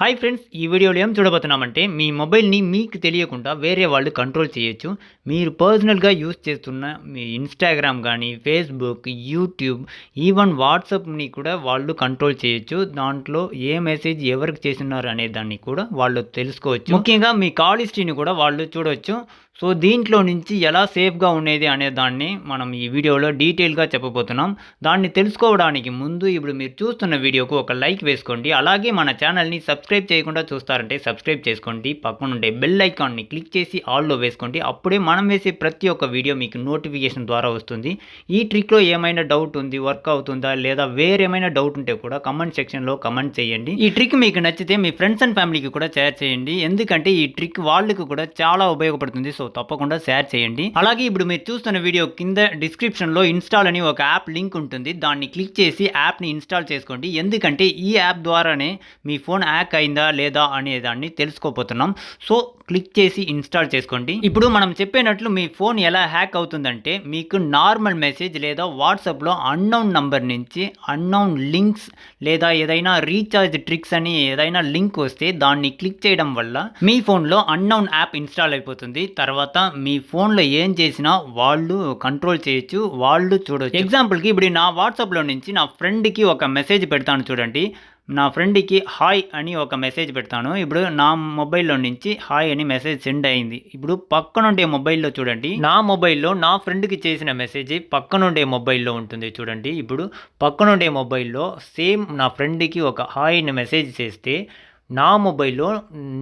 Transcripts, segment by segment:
Hi friends, ఈ వీడియోలో ఏం చూడబోతున్నామంటే మీ మొబైల్ని మీకు తెలియకుండా వేరే వాళ్ళు కంట్రోల్ చేయొచ్చు. మీరు పర్సనల్గా యూస్ చేస్తున్న మీ ఇన్స్టాగ్రామ్ కానీ, ఫేస్బుక్, యూట్యూబ్, ఈవెన్ వాట్సాప్ని కూడా వాళ్ళు కంట్రోల్ చేయొచ్చు. దాంట్లో ఏ మెసేజ్ ఎవరికి చేస్తున్నారు అనే దాన్ని కూడా వాళ్ళు తెలుసుకోవచ్చు. ముఖ్యంగా మీ కాల్ హిస్టరీని కూడా వాళ్ళు చూడవచ్చు. సో దీంట్లో నుంచి ఎలా సేఫ్గా ఉండేది అనే దాన్ని మనం ఈ వీడియోలో డీటెయిల్గా చెప్పబోతున్నాం. దాన్ని తెలుసుకోవడానికి ముందు ఇప్పుడు మీరు చూస్తున్న వీడియోకు ఒక లైక్ వేసుకోండి. అలాగే మన ఛానల్ని సబ్స్క్రైబ్ చేయకుండా చూస్తారంటే సబ్స్క్రైబ్ చేసుకోండి. పక్కనుండే బెల్ ఐకాన్ని క్లిక్ చేసి ఆల్లో వేసుకోండి. అప్పుడే మనం వేసే ప్రతి ఒక్క వీడియో మీకు నోటిఫికేషన్ ద్వారా వస్తుంది. ఈ ట్రిక్లో ఏమైనా డౌట్ ఉంది, వర్క్ అవుతుందా లేదా వేరేమైనా డౌట్ ఉంటే కూడా కమెంట్ సెక్షన్లో కమెంట్ చేయండి. ఈ ట్రిక్ మీకు నచ్చితే మీ ఫ్రెండ్స్ అండ్ ఫ్యామిలీకి కూడా షేర్ చేయండి. ఎందుకంటే ఈ ట్రిక్ వాళ్ళకి కూడా చాలా ఉపయోగపడుతుంది. సో తప్పకుండా షేర్ చేయండి. అలాగే ఇప్పుడు మీరు చూస్తున్న వీడియో కింద డిస్క్రిప్షన్లో ఇన్స్టాల్ అని ఒక యాప్ లింక్ ఉంటుంది. దాన్ని క్లిక్ చేసి యాప్ని ఇన్స్టాల్ చేసుకోండి. ఎందుకంటే ఈ యాప్ ద్వారానే మీ ఫోన్ హ్యాక్ అయిందా లేదా అనే దాన్ని తెలుసుకోపోతున్నాం. సో క్లిక్ చేసి ఇన్స్టాల్ చేసుకోండి. ఇప్పుడు మనం చెప్పినట్లు మీ ఫోన్ ఎలా హ్యాక్ అవుతుందంటే, మీకు నార్మల్ మెసేజ్ లేదా వాట్సాప్లో అన్నౌన్ నంబర్ నుంచి అన్నౌన్ లింక్స్ లేదా ఏదైనా రీఛార్జ్ ట్రిక్స్ అని ఏదైనా లింక్ వస్తే దాన్ని క్లిక్ చేయడం వల్ల మీ ఫోన్లో అన్నౌన్ యాప్ ఇన్స్టాల్ అయిపోతుంది. తర్వాత మీ ఫోన్లో ఏం చేసినా వాళ్ళు కంట్రోల్ చేయొచ్చు, వాళ్ళు చూడవచ్చు. ఎగ్జాంపుల్కి ఇప్పుడు నా వాట్సాప్లో నుంచి నా ఫ్రెండ్కి ఒక మెసేజ్ పెడతాను చూడండి. నా ఫ్రెండ్కి హాయ్ అని ఒక మెసేజ్ పెడతాను. ఇప్పుడు నా మొబైల్లో నుంచి హాయ్ అని మెసేజ్ సెండ్ అయింది. ఇప్పుడు పక్కనుండే మొబైల్లో చూడండి, నా మొబైల్లో నా ఫ్రెండ్కి చేసిన మెసేజ్ పక్కనుండే మొబైల్లో ఉంటుంది చూడండి. ఇప్పుడు పక్కనుండే మొబైల్లో సేమ్ నా ఫ్రెండ్కి ఒక హాయ్ అని మెసేజ్ చేస్తే నా మొబైల్లో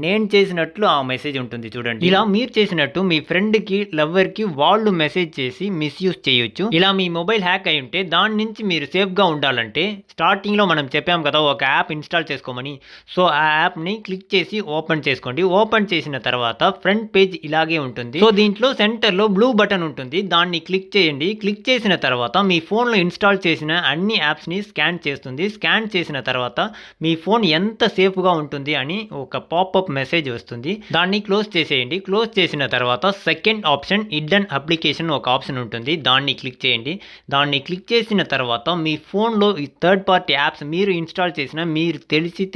నేను చేసినట్లు ఆ మెసేజ్ ఉంటుంది చూడండి. ఇలా మీరు చేసినట్టు మీ ఫ్రెండ్కి, లవర్కి వాళ్ళు మెసేజ్ చేసి మిస్యూజ్ చేయొచ్చు. ఇలా మీ మొబైల్ హ్యాక్ అయి ఉంటే దాని నుంచి మీరు సేఫ్గా ఉండాలంటే స్టార్టింగ్లో మనం చెప్పాం కదా ఒక యాప్ ఇన్స్టాల్ చేసుకోమని. సో ఆ యాప్ని క్లిక్ చేసి ఓపెన్ చేసుకోండి. ఓపెన్ చేసిన తర్వాత ఫ్రంట్ పేజ్ ఇలాగే ఉంటుంది. సో దీంట్లో సెంటర్లో బ్లూ బటన్ ఉంటుంది. దాన్ని క్లిక్ చేయండి. క్లిక్ చేసిన తర్వాత మీ ఫోన్లో ఇన్స్టాల్ చేసిన అన్ని యాప్స్ని స్కాన్ చేస్తుంది. స్కాన్ చేసిన తర్వాత మీ ఫోన్ ఎంత సేఫ్గా ఉంటుంది అని ఒక పాపప్ మెసేజ్ వస్తుంది. దాన్ని క్లోజ్ చేసేయండి. క్లోజ్ చేసిన తర్వాత సెకండ్ ఆప్షన్ హిడ్డెన్ అప్లికేషన్ ఒక ఆప్షన్ ఉంటుంది. దాన్ని క్లిక్ చేయండి. దాన్ని క్లిక్ చేసిన తర్వాత మీ ఫోన్లో ఈ థర్డ్ పార్టీ యాప్స్ మీరు ఇన్స్టాల్ చేసిన, మీరు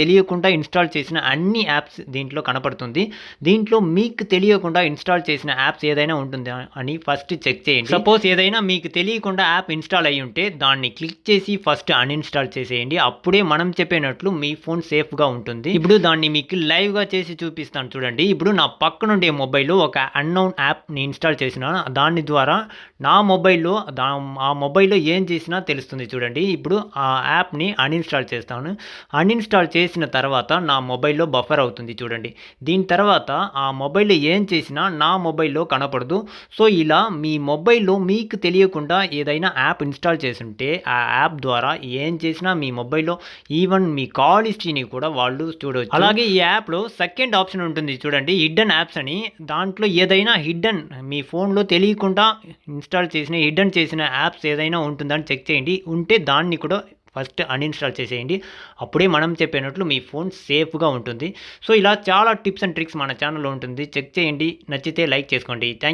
తెలియకుండా ఇన్స్టాల్ చేసిన అన్ని యాప్స్ దీంట్లో కనపడుతుంది. దీంట్లో మీకు తెలియకుండా ఇన్స్టాల్ చేసిన యాప్స్ ఏదైనా ఉంటుందా అని ఫస్ట్ చెక్ చేయండి. సపోజ్ ఏదైనా మీకు తెలియకుండా యాప్ ఇన్స్టాల్ అయ్యి ఉంటే దాన్ని క్లిక్ చేసి ఫస్ట్ అన్ఇన్స్టాల్ చేసేయండి. అప్పుడే మనం చెప్పినట్లు మీ ఫోన్ సేఫ్గా ఉంటుంది. ఇప్పుడు దాన్ని మీకు లైవ్గా చేసి చూపిస్తాను చూడండి. ఇప్పుడు నా పక్కనుండే మొబైల్లో ఒక అన్నౌన్ యాప్ని ఇన్స్టాల్ చేసిన, దాని ద్వారా నా మొబైల్లో ఆ మొబైల్లో ఏం చేసినా తెలుస్తుంది చూడండి. ఇప్పుడు ఆ యాప్ని అన్ఇన్స్టాల్ చేస్తాను. అన్ఇన్స్టాల్ చేసిన తర్వాత నా మొబైల్లో బఫర్ అవుతుంది చూడండి. దీని తర్వాత ఆ మొబైల్లో ఏం చేసినా నా మొబైల్లో కనపడదు. సో ఇలా మీ మొబైల్లో మీకు తెలియకుండా ఏదైనా యాప్ ఇన్స్టాల్ చేసుంటే ఆ యాప్ ద్వారా ఏం చేసినా మీ మొబైల్లో ఈవెన్ మీ కాల్ హిస్టరీని కూడా వాళ్ళు చూడవచ్చు. అలాగే ఈ యాప్లో సెకండ్ ఆప్షన్ ఉంటుంది చూడండి, హిడ్డెన్ యాప్స్ అని. దాంట్లో ఏదైనా హిడ్డెన్ మీ ఫోన్లో తెలియకుండా ఇన్స్టాల్ చేసిన హిడ్డెన్ చేసిన యాప్స్ ఏదైనా ఉంటుందని చెక్ చేయండి. ఉంటే దాన్ని కూడా ఫస్ట్ అన్ఇన్స్టాల్ చేసేయండి. అప్పుడే మనం చెప్పినట్లు మీ ఫోన్ సేఫ్గా ఉంటుంది. సో ఇలా చాలా టిప్స్ అండ్ ట్రిక్స్ మన ఛానల్లో ఉంటుంది. చెక్ చేయండి. నచ్చితే లైక్ చేసుకోండి. థ్యాంక్